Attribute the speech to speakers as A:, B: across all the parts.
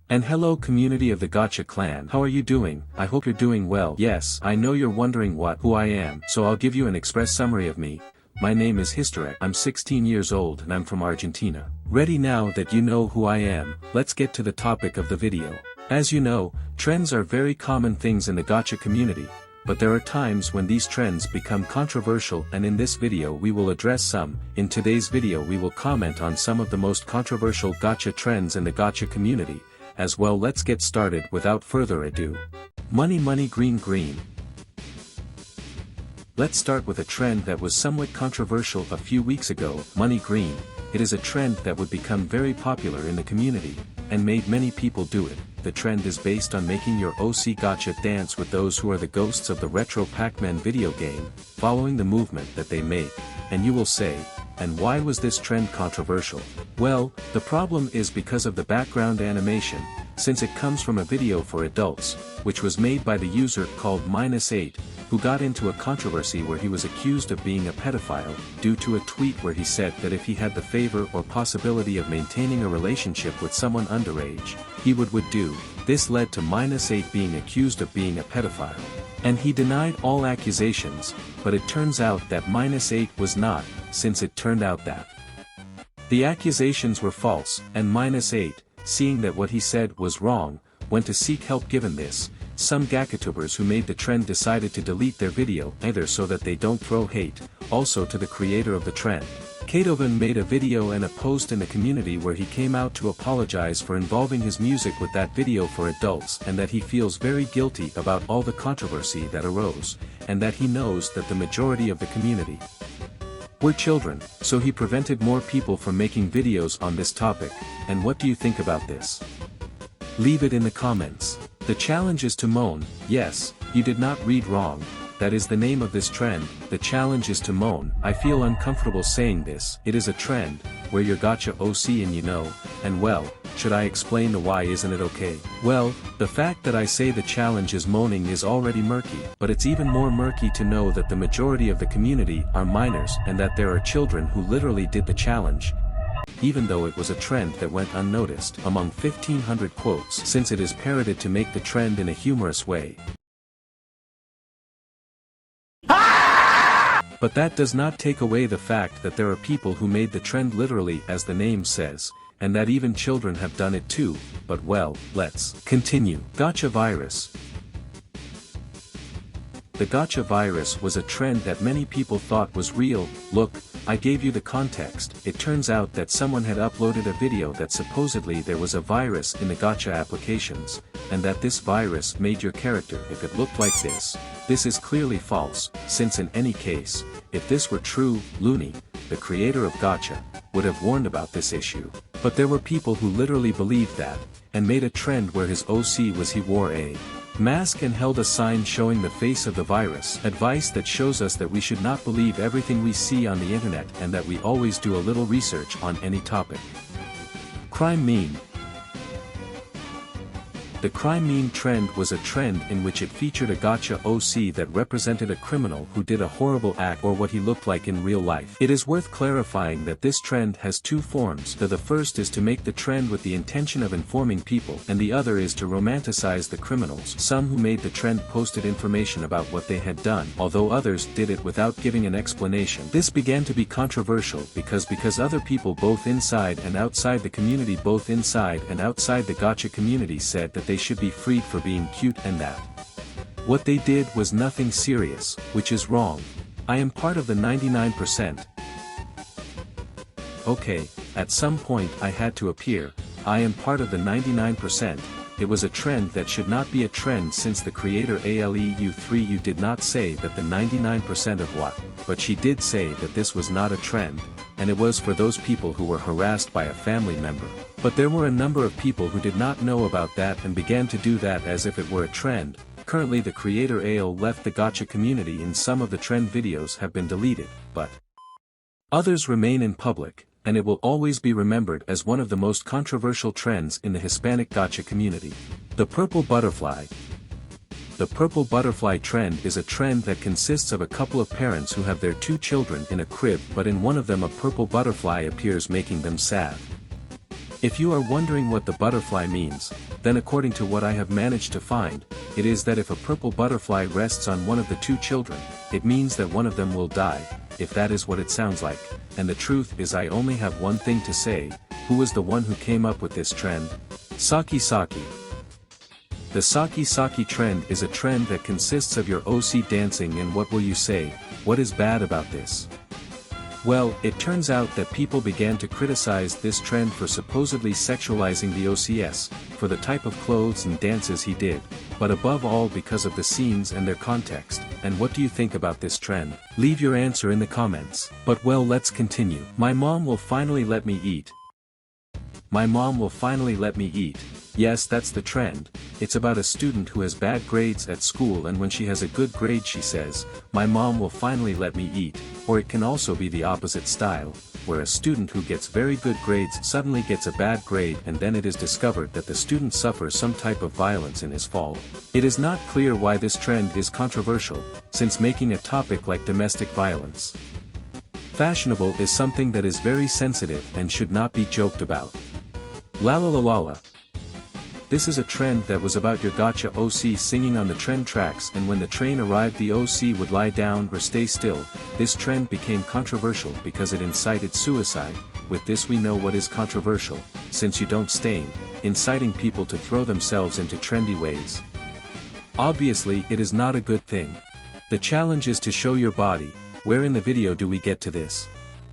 A: And hello community of the Gacha clan. How are you doing? I hope you're doing well. Yes, I know you're wondering who I am, so I'll give you an express summary of me. My name is Historek. I'm 16 years old and I'm from Argentina. Ready now that you know who I am, let's get to the topic of the video. As you know, trends are very common things in the Gacha community, but there are times when these trends become controversial, and in this video we will address some. In today's video we will comment on some of the most controversial Gacha trends in the Gacha community. As well, let's get started without further ado. Money money green green. Let's start with a trend that was somewhat controversial a few weeks ago. Money green. It is a trend that would become very popular in the community, and made many people do it. The trend is based on making your OC Gacha dance with those who are the ghosts of the retro Pac-Man video game, following the movement that they make. And you will say, and why was this trend controversial? Well, the problem is because of the background animation, since it comes from a video for adults, which was made by the user called -8, who got into a controversy where he was accused of being a pedophile, due to a tweet where he said that if he had the favor or possibility of maintaining a relationship with someone underage, he would do. This led to -8 being accused of being a pedophile. And he denied all accusations, but it turns out that -8 was not, since it turned out that the accusations were false, and -8, seeing that what he said was wrong, went to seek help. Given this, some Gakatubers who made the trend decided to delete their video, either so that they don't throw hate, also to the creator of the trend. Katovan made a video and a post in the community where he came out to apologize for involving his music with that video for adults, and that he feels very guilty about all the controversy that arose, and that he knows that the majority of the community were children, so he prevented more people from making videos on this topic. And what do you think about this? Leave it in the comments. The challenge is to moan. Yes, you did not read wrong. That is the name of this trend. The challenge is to moan. I feel uncomfortable saying this. It is a trend, where you're Gacha OC and you know, and well, should I explain the why? Isn't it okay? Well, the fact that I say the challenge is moaning is already murky, but it's even more murky to know that the majority of the community are minors and that there are children who literally did the challenge, even though it was a trend that went unnoticed among 1,500 quotes, since it is parroted to make the trend in a humorous way. But that does not take away the fact that there are people who made the trend literally as the name says, and that even children have done it too. But well, let's continue. Gacha virus. The Gacha virus was a trend that many people thought was real. Look, I gave you the context. It turns out that someone had uploaded a video that supposedly there was a virus in the Gacha applications, and that this virus made your character if it looked like this. This is clearly false, since in any case, if this were true, Looney, the creator of Gacha, would have warned about this issue. But there were people who literally believed that, and made a trend where his OC was he wore a mask and held a sign showing the face of the virus. Advice that shows us that we should not believe everything we see on the internet, and that we always do a little research on any topic. Crime meme. The crime meme trend was a trend in which it featured a Gacha OC that represented a criminal who did a horrible act or what he looked like in real life. It is worth clarifying that this trend has two forms. The first is to make the trend with the intention of informing people, and the other is to romanticize the criminals. Some who made the trend posted information about what they had done, although others did it without giving an explanation. This began to be controversial because other people both inside and outside the community, both inside and outside the Gacha community, said that they should be freed for being cute, and that what they did was nothing serious, which is wrong. I am part of the 99%. Okay, at some point I had to appear. I am part of the 99%. It was a trend that should not be a trend, since the creator ALEU3U did not say that the 99% of what, but she did say that this was not a trend, and it was for those people who were harassed by a family member. But there were a number of people who did not know about that and began to do that as if it were a trend. Currently the creator AL left the Gacha community and some of the trend videos have been deleted, but others remain in public, and it will always be remembered as one of the most controversial trends in the Hispanic Gacha community. The purple butterfly. The purple butterfly trend is a trend that consists of a couple of parents who have their two children in a crib, but in one of them a purple butterfly appears, making them sad. If you are wondering what the butterfly means, then according to what I have managed to find, it is that if a purple butterfly rests on one of the two children, it means that one of them will die, if that is what it sounds like. And the truth is I only have one thing to say: who was the one who came up with this trend? Saki. The Saki trend is a trend that consists of your OC dancing, and what will you say, what is bad about this? Well, it turns out that people began to criticize this trend for supposedly sexualizing the OCS, for the type of clothes and dances he did, but above all because of the scenes and their context. And what do you think about this trend? Leave your answer in the comments. But well, let's continue. My mom will finally let me eat. My mom will finally let me eat. Yes, that's the trend. It's about a student who has bad grades at school, and when she has a good grade she says, "My mom will finally let me eat." Or it can also be the opposite style, where a student who gets very good grades suddenly gets a bad grade, and then it is discovered that the student suffers some type of violence in his fall. It is not clear why this trend is controversial, since making a topic like domestic violence fashionable is something that is very sensitive and should not be joked about. La la la la la. This is a trend that was about your gacha OC singing on the trend tracks, and when the train arrived the OC would lie down or stay still. This trend became controversial because it incited suicide. With this we know what is controversial, since you don't stain, inciting people to throw themselves into trendy ways. Obviously it is not a good thing. The challenge is to show your body. Where in the video do we get to this?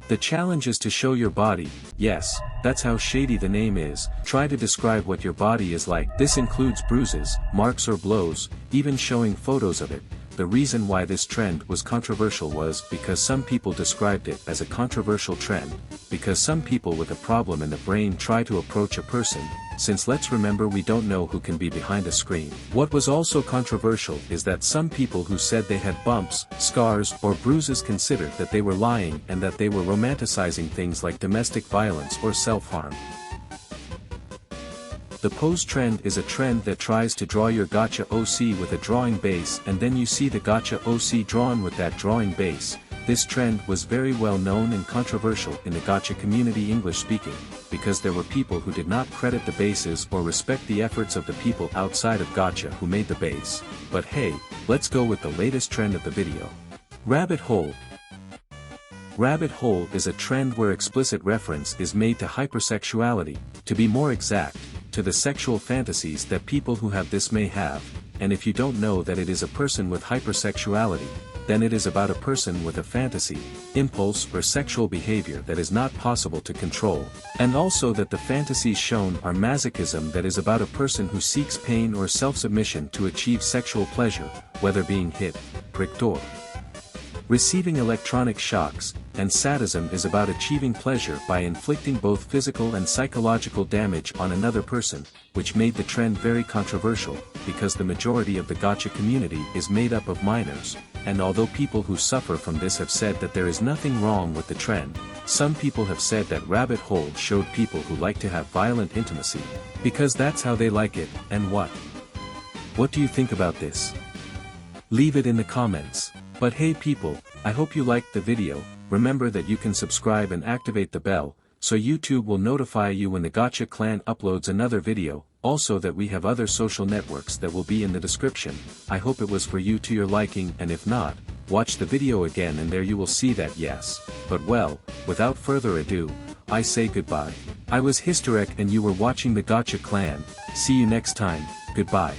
A: The challenge is to show your body. Yes, that's how shady the name is. Try to describe what your body is like. This includes bruises, marks or blows, even showing photos of it. The reason why this trend was controversial was because some people described it as a controversial trend, because some people with a problem in the brain try to approach a person, since let's remember we don't know who can be behind a screen. What was also controversial is that some people who said they had bumps, scars or bruises considered that they were lying and that they were romanticizing things like domestic violence or self-harm. The pose trend is a trend that tries to draw your gacha OC with a drawing base, and then you see the gacha OC drawn with that drawing base. This trend was very well known and controversial in the gacha community English speaking, because there were people who did not credit the bases or respect the efforts of the people outside of gacha who made the base. But hey, let's go with the latest trend of the video. Rabbit hole. Rabbit hole is a trend where explicit reference is made to hypersexuality, to be more exact, to the sexual fantasies that people who have this may have. And if you don't know that it is a person with hypersexuality, then it is about a person with a fantasy, impulse or sexual behavior that is not possible to control. And also that the fantasies shown are masochism, that is about a person who seeks pain or self-submission to achieve sexual pleasure, whether being hit, pricked or receiving electronic shocks, and sadism is about achieving pleasure by inflicting both physical and psychological damage on another person, which made the trend very controversial, because the majority of the gacha community is made up of minors, and although people who suffer from this have said that there is nothing wrong with the trend, some people have said that rabbit hole showed people who like to have violent intimacy, because that's how they like it. And what do you think about this? Leave it in the comments. But hey people, I hope you liked the video. Remember that you can subscribe and activate the bell, so YouTube will notify you when the Gacha Clan uploads another video. Also that we have other social networks that will be in the description. I hope it was for you to your liking, and if not, watch the video again and there you will see that yes. But well, without further ado, I say goodbye. I was Historek and you were watching the Gacha Clan. See you next time, goodbye.